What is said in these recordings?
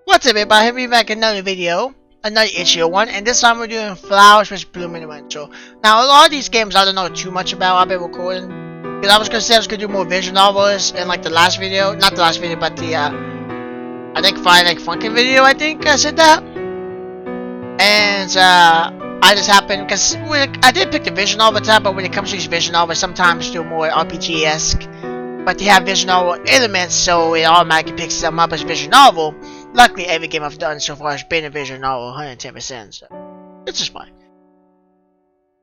What's up everybody, here we back in another video, another itch.io one, and this time we're doing Flowers which Bloom in the Winter. Now a lot of these games I don't know too much about. I've been recording, because I was gonna say I was gonna do more visual novels in like the last video, not the last video but the I think Friday Night Funkin' video, I think I said that. And I just happened, because I did pick the visual novel time, but when it comes to these visual novels, sometimes they're more RPG-esque. But they have visual novel elements, so it automatically picks them up as visual novel. Luckily, every game I've done so far has been a visual novel, 110%, so it's just fine.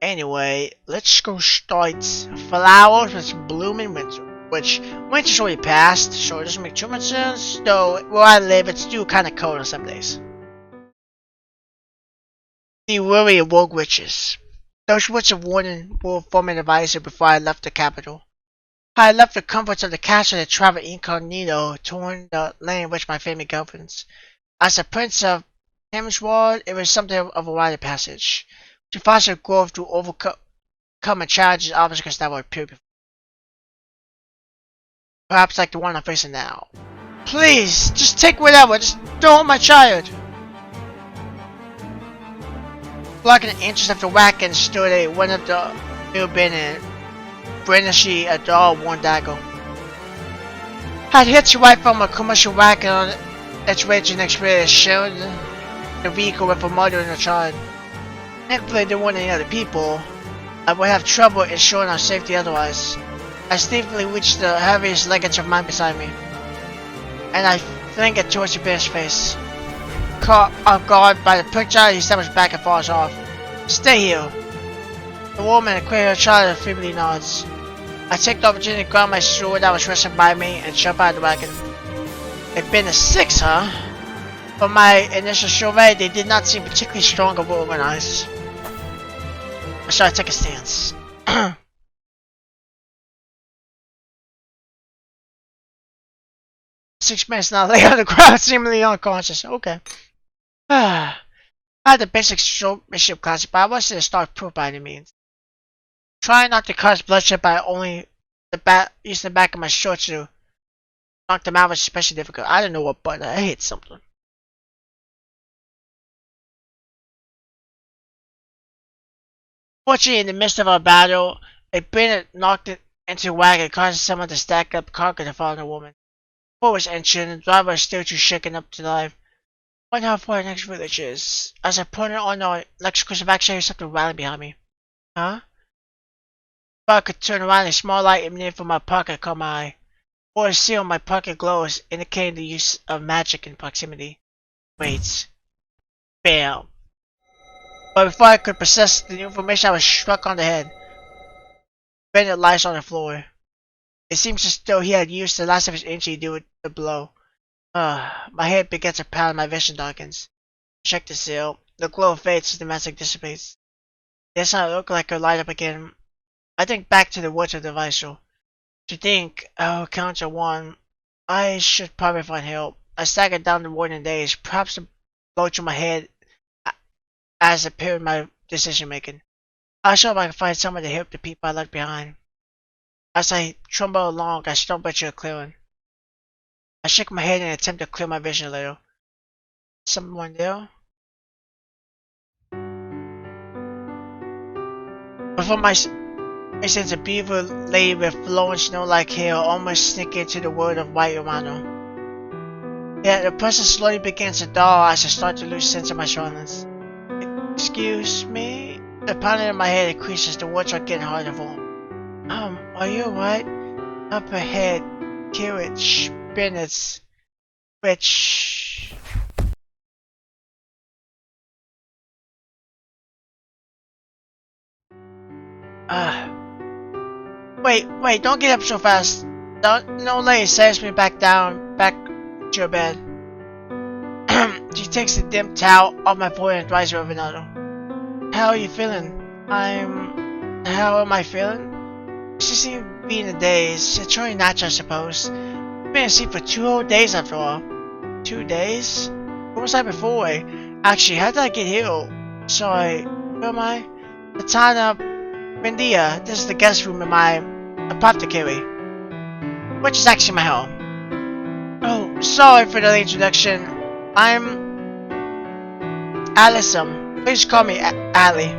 Anyway, let's go start Flowers which Bloom in Winter, which winter's already passed, so it doesn't make too much sense, though where I live it's still kind of cold on some days. The worry of rogue witches. Those words of warning were from an advisor before I left the capital. I left the comforts of the castle to travel incognito, touring the land which my family governs. As a prince of Hemswald, it was something of a rite of passage. To foster growth to overcome and challenges obstacles that were appear before. Perhaps like the one I'm facing now. Please, just take whatever, just don't hurt my child. Blocking the entrance of the wagon stood one of the new bin and brandishing a dull-worn dagger. I'd hitched right from a commercial wagon on its way to the next village, sharing the vehicle with a mother and a child. Thankfully, there weren't any other people. I would have trouble ensuring our safety otherwise. I stealthily reached the heaviest luggage of mine beside me, and I flung it towards the bear's face. Caught off guard by the picture, he steps back and falls off. Stay here. The woman and her child feebly nods. I take the opportunity to grab my sword that was resting by me and jump out of the wagon. They've been a 6, huh? From my initial survey, they did not seem particularly strong or organized. I started to take a stance. 6 minutes now, lay on the ground, seemingly unconscious. Okay. I had the basic showmanship classic, but I wasn't a star proof by any means. Trying not to cause bloodshed by only using the back of my short to knock them out was especially difficult. I don't know what button. I hit something. Fortunately, in the midst of our battle, a bandit knocked it into a wagon, causing someone to stack up cargo to follow the woman. Before it was entered, the driver was still too shaken up to life. I wonder how far our next village is. As I pointed on the electrical back, I heard something rattling behind me. Huh? Before I could turn around, a small light emanated from my pocket caught my eye. Or a seal on my pocket glows, indicating the use of magic in proximity. Wait. Bam. But before I could process the new information, I was struck on the head. Bennett lies on the floor. It seems as though he had used the last of his energy to do the blow. My head begins to pound and my vision darkens. Check the seal. The glow fades as the magic dissipates. It does not look like it'll light up again. I think back to the words of the Viceroy. To think, oh, counter one. I should probably find help. I staggered down the warning days, perhaps the blow to my head as appeared in my decision making. I should if I can find someone to help the people I left behind. As I trembled along, I stumbled into a clearing. I shook my head in an attempt to clear my vision a little. Someone there? Before my sense a beaver lay with flowing snow-like hair almost sneaking into the world of white Romano. Yet the presence slowly begins to dull as I start to lose sense of my surroundings. Excuse me? The pounding in my head increases, the words are getting harder to form. Are you alright? Up ahead, carriage, Bennett's, which... Wait, don't get up so fast. No lady says me back to your bed. She takes the dim towel off my forehead and dries it over another. How are you feeling? How am I feeling? She seemed to be in a daze. It's only natural, I suppose. I've been asleep for 2 whole days after all. 2 days? Where was I before? Actually, how did I get here? Sorry, where am I? Latana Bendia. This is the guest room in my apothecary, which is actually my home. Oh, sorry for the introduction. I'm Allison. Please call me Allie.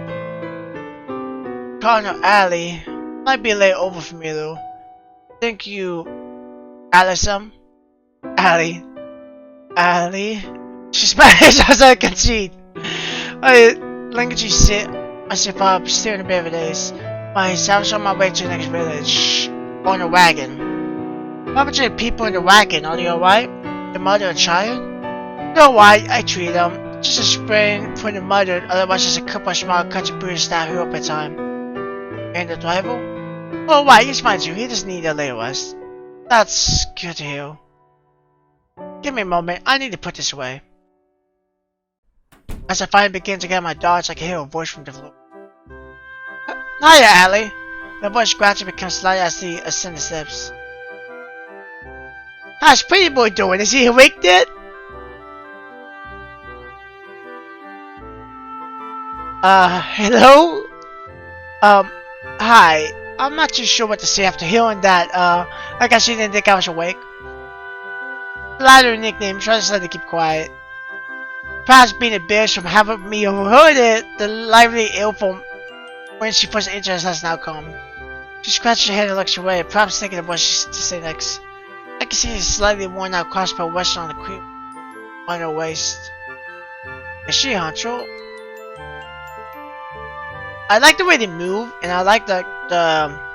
Calling her Allie might be a little over for me though. Thank you, Allison. Allie. Allie. She's Spanish as I can see. I linger to sit myself up, staring at the days. I was on my way to the next village on a wagon. What about the people in the wagon? Are they alright? The mother and child? They're alright, I treat them. Just a sprain for the mother, otherwise just a couple of small cuts and bruises that hurt up at time. And the driver? Oh, why? He's fine too. He just needs a little rest. That's good to hear. Give me a moment. I need to put this away. As I finally begin to get my thoughts, I can hear a voice from the floor. Hiya, Allie. The voice gradually becomes louder as he ascends the steps. How's Pretty Boy doing? Is he awake yet? Hello? Hi. I'm not too sure what to say after hearing that. I guess you didn't think I was awake. Louder nickname, try to keep quiet. Perhaps being embarrassed from having me overheard it, the lively ill from when she first enters has now come. She scratches her head and looks away, perhaps thinking of what she's to say next. I can see a slightly worn out crossbow resting on the creep on her waist. Is she Hancho? I like the way they move, and I like the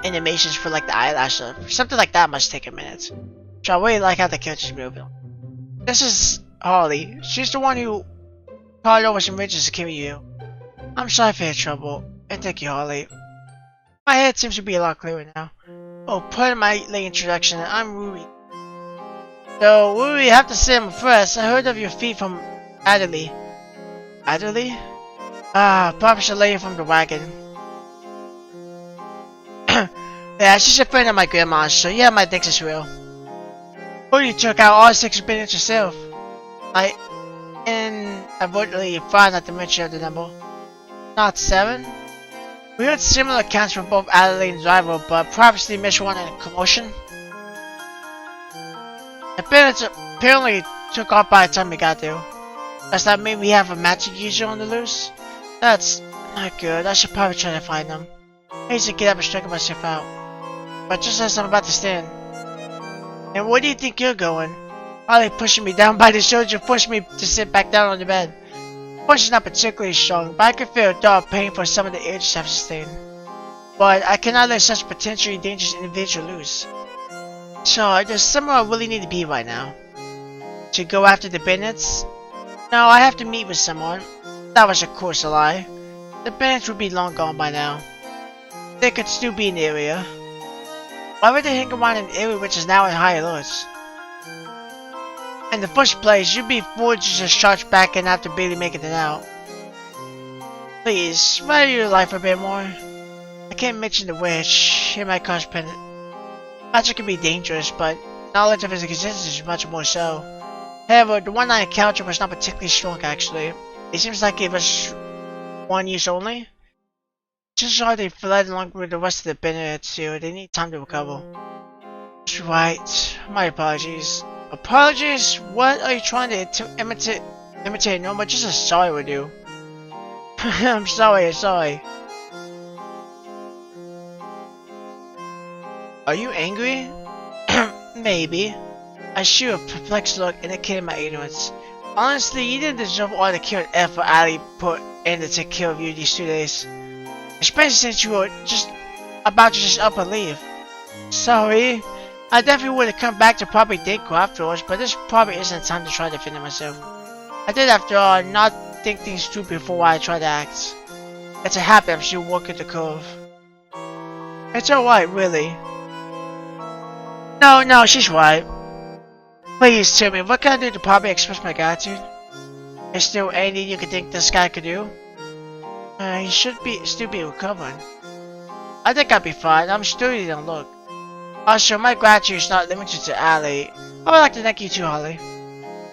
animations for like the eyelash. Something like that must take a minute. So I really like how the characters move. This is Harley. She's the one who called over some riches to carry you. I'm sorry for your trouble, and thank you, Harley. My head seems to be a lot clearer now. Oh, pardon my late introduction. I'm Ruby. So, Ruby, I have to say I'm impressed. I heard of your feat from Adderley. Adderley? Ah, probably should lay from the wagon. Yeah, she's a friend of my grandma's, so yeah, my thanks is real. Oh, you took out all 6 minutes yourself. I inadvertently found out the mention of the number. Not 7? We heard similar accounts from both Adelaide and Driver, but probably missed one in a commotion. The bandits apparently took off by the time we got there. Does that mean we have a magic user on the loose? That's not good. I should probably try to find them. I hate to get up and struggle myself out. But just as I'm about to stand. And where do you think you're going? Harley pushing me down by the shoulders pushed me to sit back down on the bed. The push is not particularly strong, but I can feel a dull pain for some of the injuries I've sustained. But I cannot let such potentially dangerous individual loose. So, there's somewhere I really need to be right now. To go after the bandits? No, I have to meet with someone. That was of course a lie. The bandits would be long gone by now. They could still be in the area. Why would they hang around an area which is now in high alert? In the first place, you'd be foolish to just charge back in after barely making it out. Please, value your life a bit more. I can't mention the witch. It might cause penance. Magic can be dangerous, but knowledge of its existence is much more so. However, the one I encountered was not particularly strong actually. It seems like it was one use only. Just so they fled along with the rest of the bandits here. They need time to recover. That's right. My apologies. Apologies? What are you trying to imitate? No, but just a sorry would do. I'm sorry. Are you angry? Maybe. I shoot a perplexed look indicating my ignorance. Honestly, you didn't deserve all the care and effort Ali put in to take care of you these 2 days. Especially since you were just about to just up and leave. Sorry. I definitely would have come back to probably Dinko afterwards, but this probably isn't time to try to defend myself. I did after all not think things through before I try to act. It's a habit I'm still working the curve. It's alright, really. No, she's right. Please tell me, what can I do to probably express my gratitude? Is there anything you could think this guy could do? He should still be recovering. I think I'll be fine. I'm sturdy and look. Also, my gratitude is not limited to Ali. I would like to thank you too, Holly.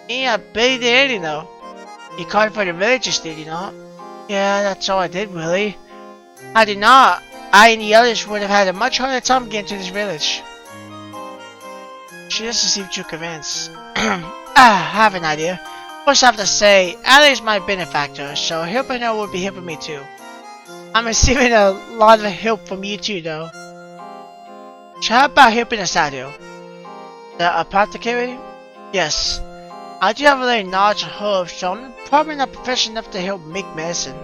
Yeah, I barely did anything though. You called for the villagers, did you not? Yeah, that's all I did really. I did not. I and the others would have had a much harder time getting to this village. She doesn't seem too convinced. I have an idea. First, I have to say, Ali is my benefactor, so helping her would be helping me too. I'm receiving a lot of help from you too, though. So how about helping us out here? The apothecary? Yes. I do have a little knowledge of herbs, so I'm probably not professional enough to help make medicine.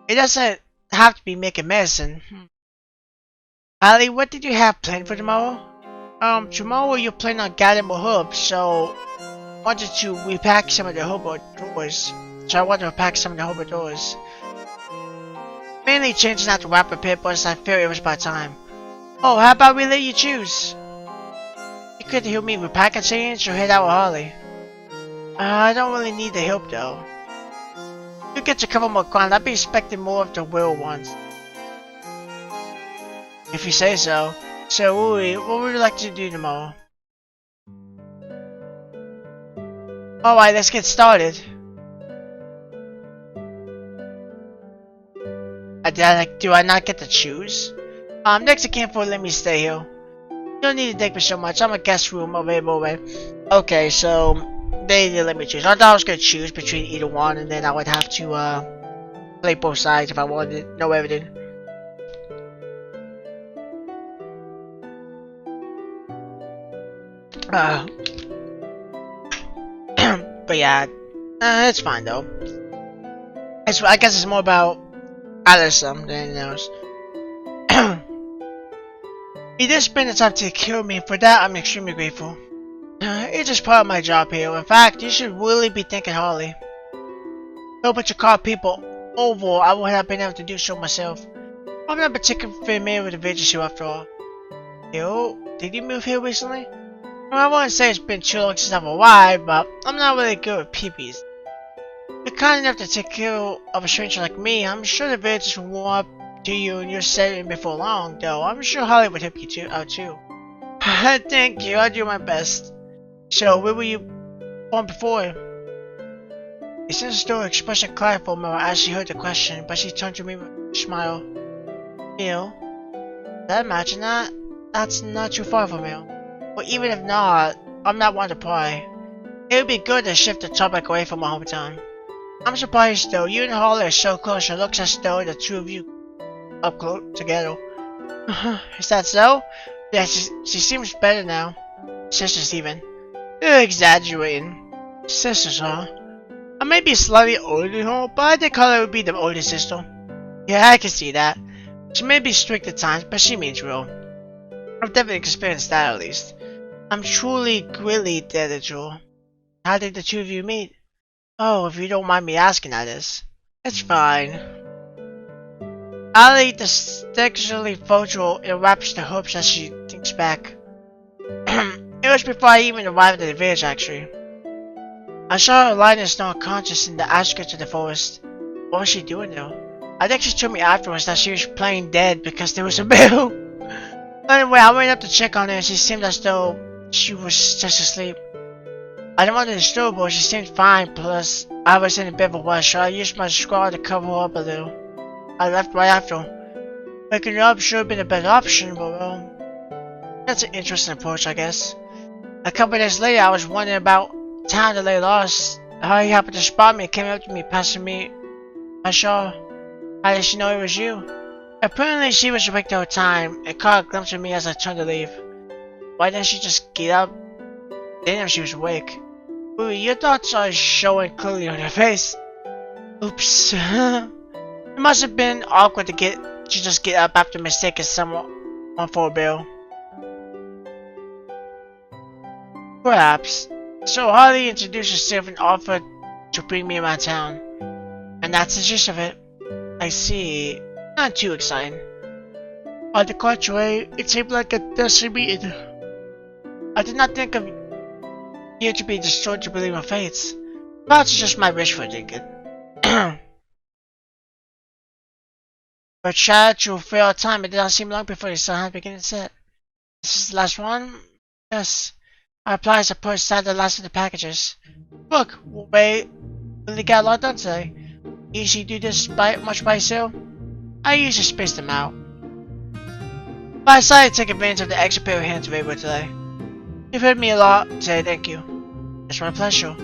It doesn't have to be making medicine. Ali, what did you have planned for tomorrow? Tomorrow you're planning on gathering more herbs, so I wanted to repack some of the herbivores. So I wanted to repack some of the herbivores. Mainly changing out the wrapper papers, I feel it was about time. Oh, how about we let you choose? You could help me repack and change or head out with Harley. I don't really need the help though. You get to cover more ground, I'd be expecting more of the real ones. If you say so. So, Uri, what would you like to do tomorrow? Alright, let's get started. Do I not get to choose? Next again for let me stay here. You don't need to thank me so much, I'm a guest room available. Okay, so they didn't let me choose. I thought I was gonna choose between either one and then I would have to play both sides if I wanted. No evidence. But yeah, it's fine though. I guess it's more about Alyssum than anything else. He did spend the time to kill me. For that, I'm extremely grateful. It's just part of my job here. In fact, you should really be thanking Harley. No bunch of car people over, I would have been able to do so myself. I'm not particularly familiar with the villages here after all. Yo, did you move here recently? Well, I wouldn't say it's been too long since I've arrived, but I'm not really good with peepees. You're kind enough to take care of a stranger like me. I'm sure the villagers will warm up to you and you're setting before long, though. I'm sure Holly would help you out too. Thank you, I'll do my best. So, where were you born before? He sent a story expression clarified for me as she heard the question, but she turned to me with a smile. Neil, did I imagine that? That's not too far from you. But even if not, I'm not one to pry. It would be good to shift the topic away from my hometown. I'm surprised though, you and Holly are so close, it looks as though the two of you up close together. Is that so? Yeah, she seems better now. Sisters even. You're exaggerating. Sisters, huh? I may be slightly older than her, but I think Holly would be the older sister. Yeah, I can see that. She may be strict at times, but she means real. I've definitely experienced that at least. I'm truly, really dead at you. How did the two of you meet? Oh, if you don't mind me asking, that is. It's fine. Ali dexterously folds and wraps the hoops as she thinks back. It was before I even arrived at the village, actually. I saw her lying in snow unconscious in the outskirts of the forest. What was she doing though? I think she told me afterwards that she was playing dead because there was a bell. Anyway, I went up to check on her and she seemed as though she was just asleep. I didn't want to disturb her, she seemed fine, plus I was in a bit of a rush, so I used my scroll to cover her up a little. I left right after. Waking her up should have been a better option, but well, that's an interesting approach, I guess. A couple of days later, I was wondering about town to lay lost. How he happened to spot me and came up to me, passing me my shawl. How did she know it was you? Apparently, she was awake the whole time and caught a glimpse of me as I turned to leave. Why didn't she just get up? Didn't know she was awake. Ooh, your thoughts are showing clearly on your face. Oops. It must have been awkward to just get up after mistaking someone for a bill. Perhaps. So Harley introduced herself and offered to bring me around town. And that's the gist of it. I see. Not too exciting. On the contrary, it seemed like a destiny meeting. I did not think of you to be destroyed to believe in fates. Perhaps it's just my wish for thinking. But chat to fair time, it did not seem long before the sun had begun to set. This is the last one? Yes. I applied as I put aside the last of the packages. Look, wait, really got a lot done today. You usually do this much by yourself? I usually space them out. But I decided to take advantage of the extra pair of hands available today. You've helped me a lot today, thank you. It's my pleasure.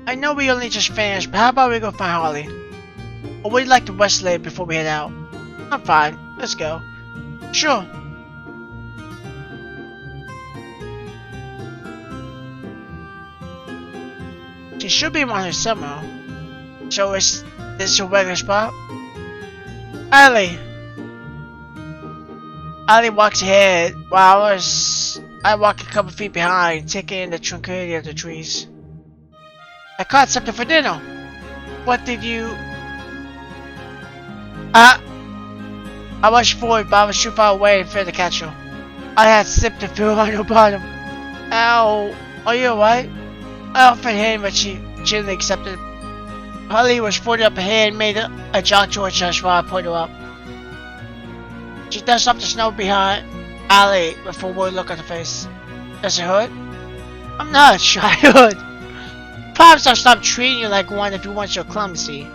I know we only just finished, but how about we go find Harley? Or would you like to rest later before we head out? I'm fine. Let's go. Sure. She should be around here somewhere. So is this your regular spot? Allie! Allie walks ahead while I walk a couple feet behind, taking in the tranquility of the trees. I caught something for dinner. What did you... I rushed forward, but I was too far away and failed to catch her. I had slipped and fell on her bottom. Ow! Are you alright? I offered hand, but she gently accepted. Harley was folded up her hand and made a jog towards us while I pulled her up. She dusted off the snow behind Allie with a worried look on her face. Does it hurt? I'm not a child. Perhaps I'll stop treating you like one if you want your clumsy.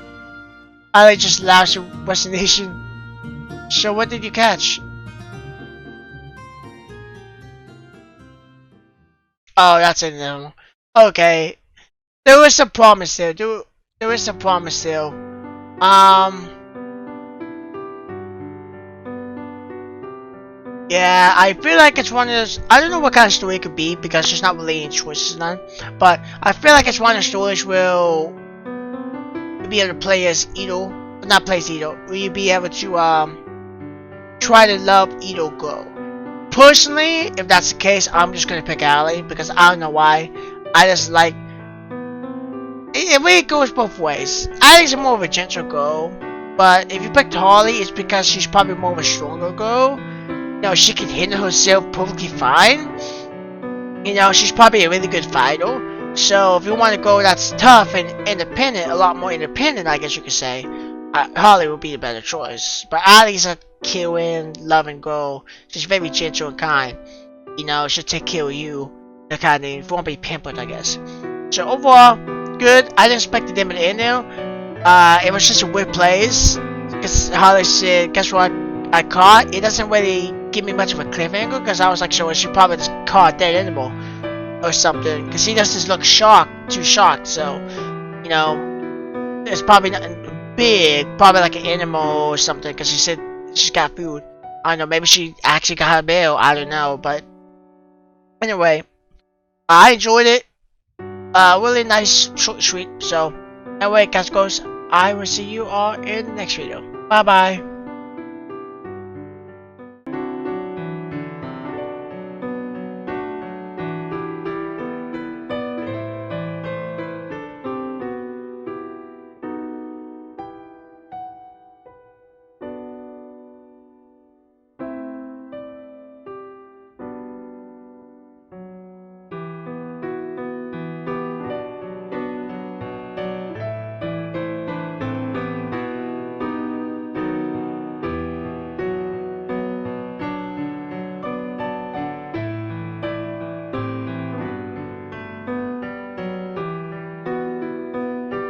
Allie just laughed in resignation. So what did you catch? Oh, that's it now. Okay. There was some promise there. There was some promise there. Yeah, I feel like it's one of those. I don't know what kind of story it could be because there's not really any choices none. But I feel like it's one of the stories where you'll be able to play as Ito, not play as Ito. Where you'll be able to try to love Ito girl. Personally, if that's the case, I'm just gonna pick Allie because I don't know why. I just like it. Really goes both ways. Allie's more of a gentle girl, but if you picked Harley, it's because she's probably more of a stronger girl. You know, she can handle herself perfectly fine. You know, she's probably a really good fighter. So if you want to go that's tough and independent, a lot more independent, I guess you could say, Harley would be the better choice. But Allie's a killing, loving girl. She's very gentle and kind. You know, she'll take care of you. The kind of thing. If you want to be pampered, I guess. So overall, good. I didn't expect them to end there. It was just a weird place. Because Harley said, guess what I caught? It doesn't really give me much of a cliffhanger because I was like, so she probably just caught a dead animal or something. Because he does just look shocked, too shocked. So, you know, it's probably nothing big, probably like an animal or something. Because she said she's got food. I don't know, maybe she actually got a meal. I don't know, but anyway, I enjoyed it. Really nice, short and sweet. So, anyway, guys, I will see you all in the next video. Bye bye.